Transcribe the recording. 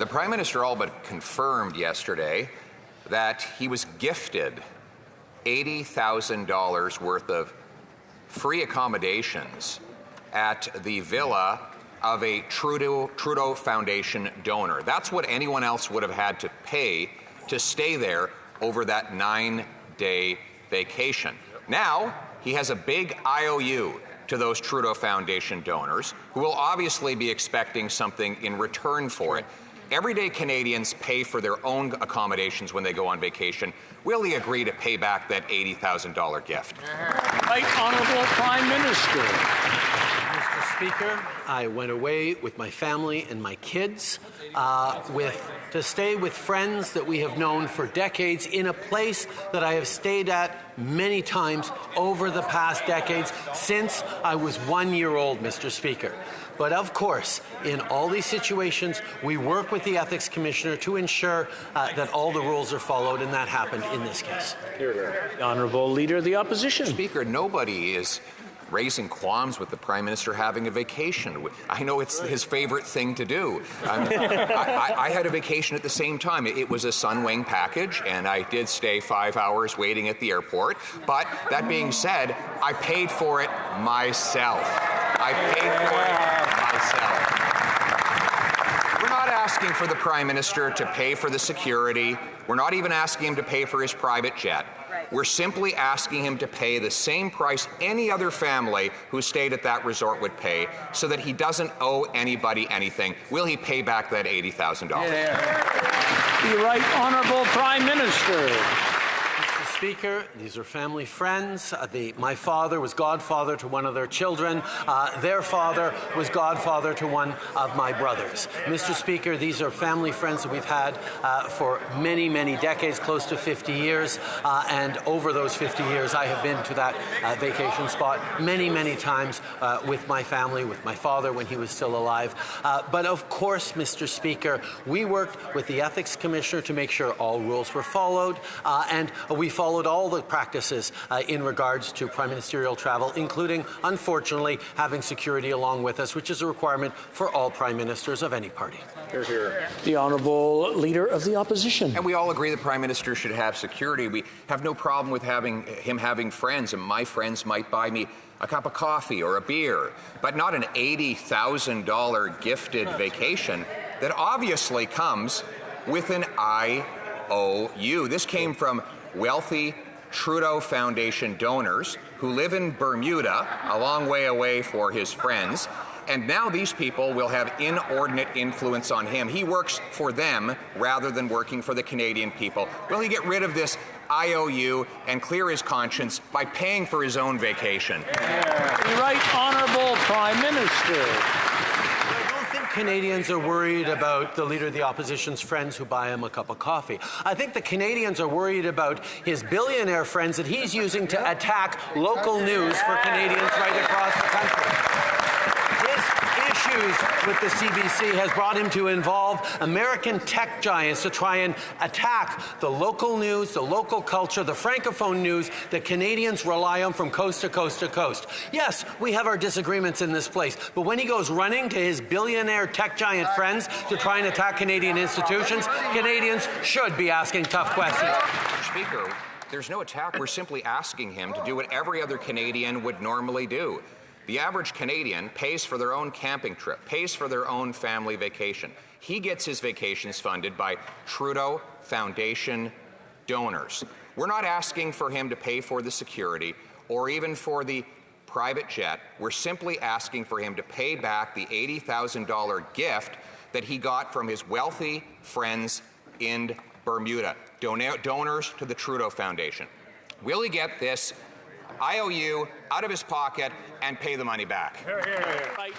The Prime Minister all but confirmed yesterday that he was gifted $80,000 worth of free accommodations at the villa of a Trudeau Foundation donor. That's what anyone else would have had to pay to stay there over that 9-day vacation. Now, he has a big IOU to those Trudeau Foundation donors, who will obviously be expecting something in return for it. Everyday Canadians pay for their own accommodations when they go on vacation. Will he agree to pay back that $80,000 gift? Right Honourable Prime Minister. Mr. Speaker, I went away with my family and my kids to stay with friends that we have known for decades in a place that I have stayed at many times over the past decades since I was 1 year old, Mr. Speaker. But of course, in all these situations, we work with the Ethics Commissioner to ensure that all the rules are followed, and that happened in this case. The Honourable Leader of the Opposition. Speaker, nobody is raising qualms with the Prime Minister having a vacation. I know it's his favorite thing to do. I had a vacation at the same time. It was a Sunwing package, and I did stay 5 hours waiting at the airport. But that being said, I paid for it myself. I paid for it myself. We're not asking for the Prime Minister to pay for the security. We're not even asking him to pay for his private jet. We're simply asking him to pay the same price any other family who stayed at that resort would pay, so that he doesn't owe anybody anything. Will he pay back that $80,000? The Right Honourable Prime Minister. Mr. Speaker, these are family friends. My father was godfather to one of their children. Their father was godfather to one of my brothers. Mr. Speaker, these are family friends that we've had for many, many decades, close to 50 years. And over those 50 years, I have been to that vacation spot many, many times with my family, with my father when he was still alive. But of course, Mr. Speaker, we worked with the Ethics Commissioner to make sure all rules were followed, and we followed all the practices in regards to prime ministerial travel, including, unfortunately, having security along with us, which is a requirement for all prime ministers of any party. Hear, hear. The Honourable Leader of the Opposition. And we all agree the Prime Minister should have security. We have no problem with him having friends, and my friends might buy me a cup of coffee or a beer, but not an $80,000 gifted vacation that obviously comes with an IOU. This came from wealthy Trudeau Foundation donors who live in Bermuda, a long way away for his friends. And now these people will have inordinate influence on him. He works for them rather than working for the Canadian people. Will he get rid of this IOU and clear his conscience by paying for his own vacation? The Right Honourable Prime Minister. Canadians are worried about the Leader of the Opposition's friends who buy him a cup of coffee. I think the Canadians are worried about his billionaire friends that he's using to attack local news for Canadians right across the country. Issues with the CBC has brought him to involve American tech giants to try and attack the local news, the local culture, the francophone news that Canadians rely on from coast to coast to coast. Yes, we have our disagreements in this place, but when he goes running to his billionaire tech giant friends to try and attack Canadian institutions, Canadians should be asking tough questions. Speaker, there's no attack. We're simply asking him to do what every other Canadian would normally do. The average Canadian pays for their own camping trip, pays for their own family vacation. He gets his vacations funded by Trudeau Foundation donors. We're not asking for him to pay for the security or even for the private jet. We're simply asking for him to pay back the $80,000 gift that he got from his wealthy friends in Bermuda, donors to the Trudeau Foundation. Will he get this IOU out of his pocket and pay the money back? Right.